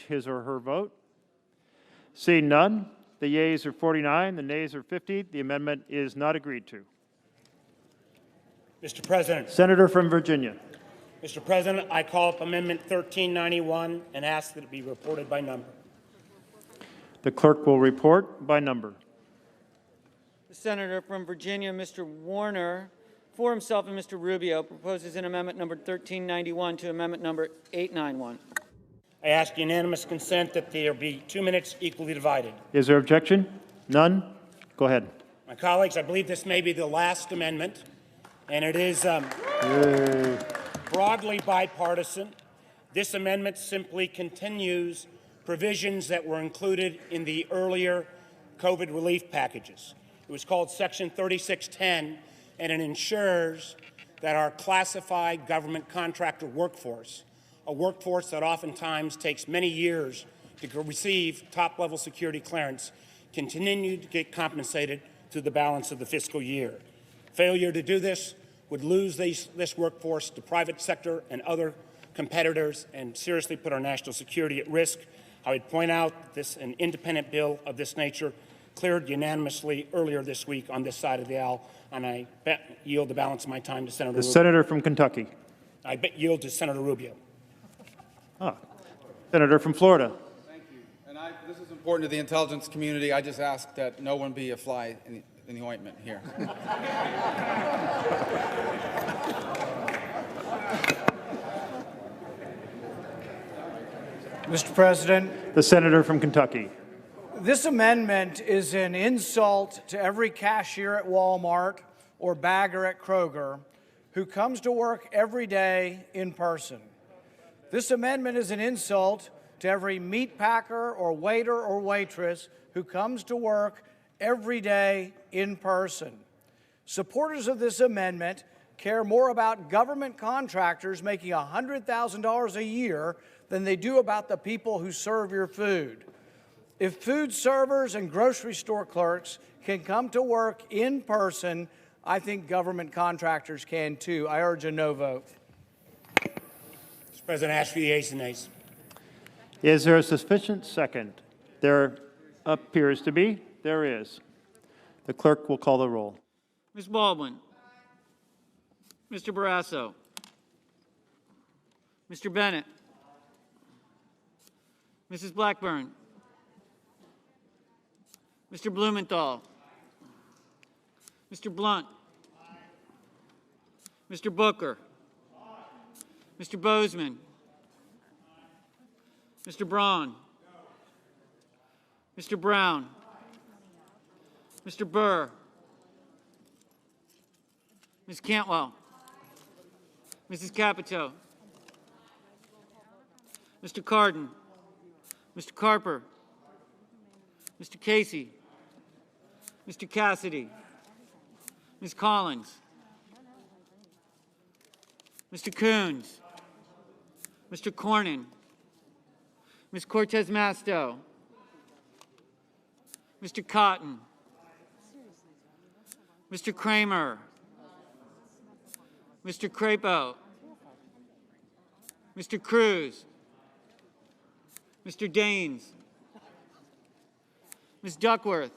his or her vote? Seeing none, the yeas are 49, the nays are 50. The amendment is not agreed to. Mr. President. Senator from Virginia. Mr. President, I call up Amendment 1391 and ask that it be reported by number. The clerk will report by number. The senator from Virginia, Mr. Warner, for himself and Mr. Rubio, proposes an amendment number 1391 to amendment number 891. I ask unanimous consent that there be 2 minutes equally divided. Is there objection? None? Go ahead. My colleagues, I believe this may be the last amendment, and it is broadly bipartisan. This amendment simply continues provisions that were included in the earlier COVID relief packages. It was called Section 3610, and it ensures that our classified government contractor workforce, a workforce that oftentimes takes many years to receive top-level security clearance, continue to get compensated through the balance of the fiscal year. Failure to do this would lose this workforce to private sector and other competitors and seriously put our national security at risk. I would point out that an independent bill of this nature cleared unanimously earlier this week on this side of the aisle, and I yield the balance of my time to Senator Rubio. The senator from Kentucky. I yield to Senator Rubio. Senator from Florida. Thank you. And this is important to the intelligence community. I just ask that no one be a fly in the ointment here. Mr. President. The senator from Kentucky. This amendment is an insult to every cashier at Walmart or bagger at Kroger who comes to work every day in person. This amendment is an insult to every meat packer or waiter or waitress who comes to work every day in person. Supporters of this amendment care more about government contractors making $100,000 a year than they do about the people who serve your food. If food servers and grocery store clerks can come to work in person, I think government contractors can too. I urge a no vote. Mr. President, I ask for the ayes and nays. Is there a sufficient second? There appears to be. There is. The clerk will call the roll. Ms. Baldwin. Mr. Barrasso. Mr. Bennett. Mrs. Blackburn. Mr. Blumenthal. Mr. Blunt. Mr. Booker. Mr. Bozeman. Mr. Braun. Mr. Brown. Mr. Burr. Ms. Cantwell. Mrs. Capito. Mr. Cardin. Mr. Carper. Mr. Casey. Mr. Cassidy. Ms. Collins. Mr. Coons. Mr. Cornyn. Ms. Cortez Masto. Mr. Cotton. Mr. Kramer. Mr. Crapo. Mr. Cruz. Mr. Daines. Ms. Duckworth.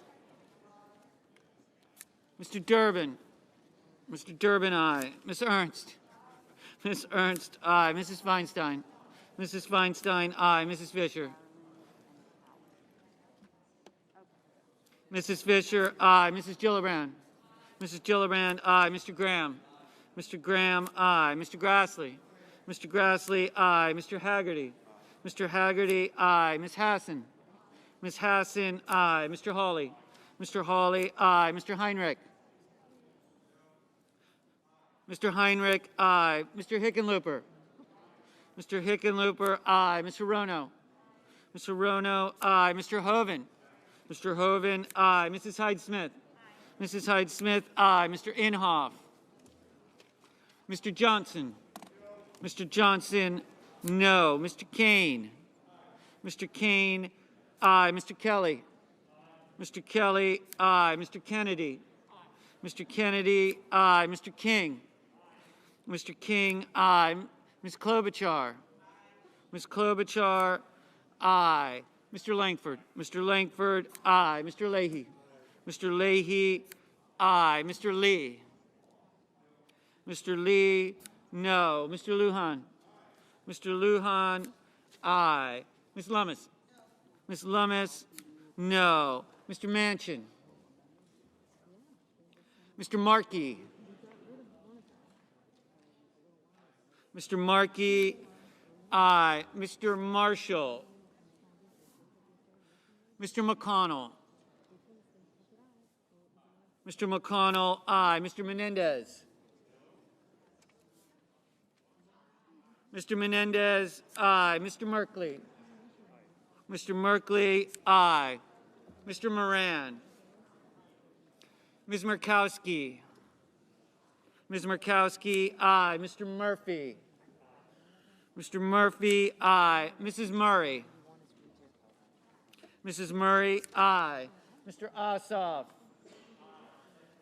Mr. Durbin. Mr. Durbin, aye. Ms. Ernst. Ms. Ernst, aye. Mrs. Feinstein. Mrs. Feinstein, aye. Mrs. Fisher. Mrs. Fisher, aye. Mrs. Gillibrand. Mrs. Gillibrand, aye. Mr. Graham. Mr. Graham, aye. Mr. Grassley. Mr. Grassley, aye. Mr. Haggerty. Mr. Haggerty, aye. Ms. Hassan. Ms. Hassan, aye. Mr. Hawley. Mr. Hawley, aye. Mr. Heinrich. Mr. Heinrich, aye. Mr. Hickenlooper. Mr. Hickenlooper, aye. Mr. Rono. Mr. Rono, aye. Mr. Hoven. Mr. Hoven, aye. Mrs. Hyde-Smith. Mrs. Hyde-Smith, aye. Mr. Inhofe. Mr. Johnson. Mr. Johnson, no. Mr. Kane. Mr. Kane, aye. Mr. Kelly. Mr. Kelly, aye. Mr. Kennedy. Mr. Kennedy, aye. Mr. King. Mr. King, aye. Ms. Klobuchar. Ms. Klobuchar, Aye. Mr. Langford. Mr. Langford, aye. Mr. Leahy. Mr. Leahy, aye. Mr. Lee. Mr. Lee, no. Mr. Lujan. Mr. Lujan, aye. Ms. Lummis. Ms. Lummis, no. Mr. Manchin. Mr. Markey. Mr. Markey, aye. Mr. Marshall. Mr. McConnell. Mr. McConnell, aye. Mr. Menendez. Mr. Menendez, aye. Mr. Merkley. Mr. Merkley, aye. Mr. Moran. Ms. Murkowski. Ms. Murkowski, aye. Mr. Murphy. Mr. Murphy, aye. Mrs. Murray. Mrs. Murray, aye. Mr. Ossoff.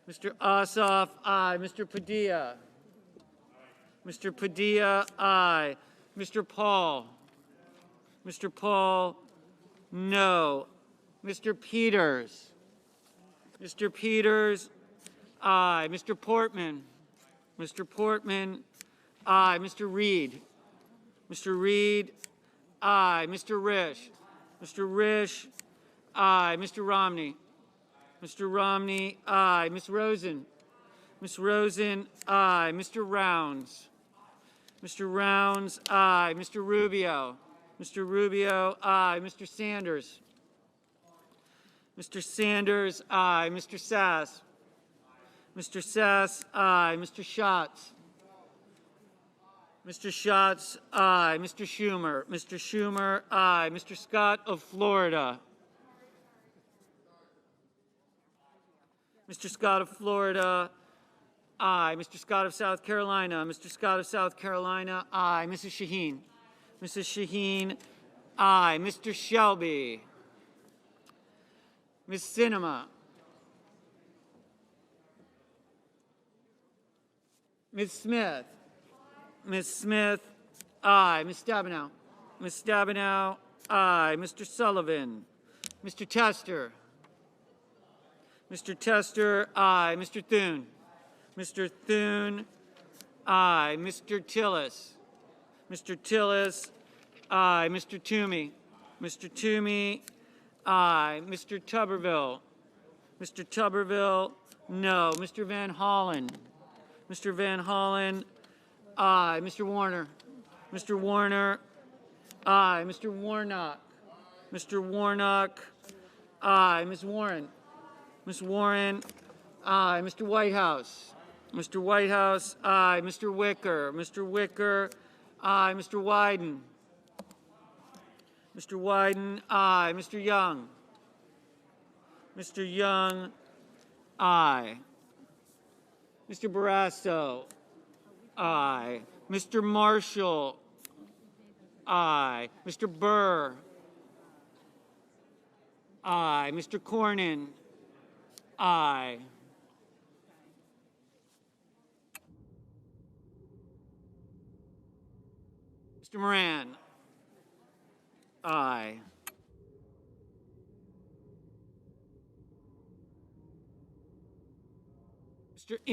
Mr. Ossoff, aye. Mr. Padilla. Mr. Padilla, aye. Mr. Paul. Mr. Paul, no. Mr. Peters. Mr. Peters, aye. Mr. Portman. Mr. Portman, aye. Mr. Reed. Mr. Reed, aye. Mr. Risch. Mr. Risch, aye. Mr. Romney. Mr. Romney, aye. Ms. Rosen. Ms. Rosen, aye. Mr. Rounds. Mr. Rounds, aye. Mr. Rubio. Mr. Rubio, aye. Mr. Sanders. Mr. Sanders, aye. Mr. Sass. Mr. Sass, aye. Mr. Schatz. Mr. Schatz, aye. Mr. Schumer. Mr. Schumer, aye. Mr. Scott of Florida. Mr. Scott of Florida, aye. Mr. Scott of South Carolina. Mr. Scott of South Carolina, aye. Mrs. Shaheen. Mrs. Shaheen, aye. Mr. Shelby. Ms. Sinema. Ms. Smith. Ms. Smith, aye. Ms. Stabenow. Ms. Stabenow, aye. Mr. Sullivan. Mr. Tester. Mr. Tester, aye. Mr. Thune. Mr. Thune, aye. Mr. Tillis. Mr. Tillis, aye. Mr. Toomey. Mr. Toomey, aye. Mr. Tuberville. Mr. Tuberville, no. Mr. Van Hollen. Mr. Van Hollen, aye. Mr. Warner. Mr. Warner, aye. Mr. Warnock. Mr. Warnock, aye. Ms. Warren. Ms. Warren, aye. Mr. Whitehouse. Mr. Whitehouse, aye. Mr. Wicker. Mr. Wicker, aye. Mr. Wyden. Mr. Wyden, aye. Mr. Young. Mr. Young, aye. Mr. Barrasso, aye. Mr. Marshall, aye. Mr. Burr, aye. Mr. Cornyn, aye. Mr. Moran, aye.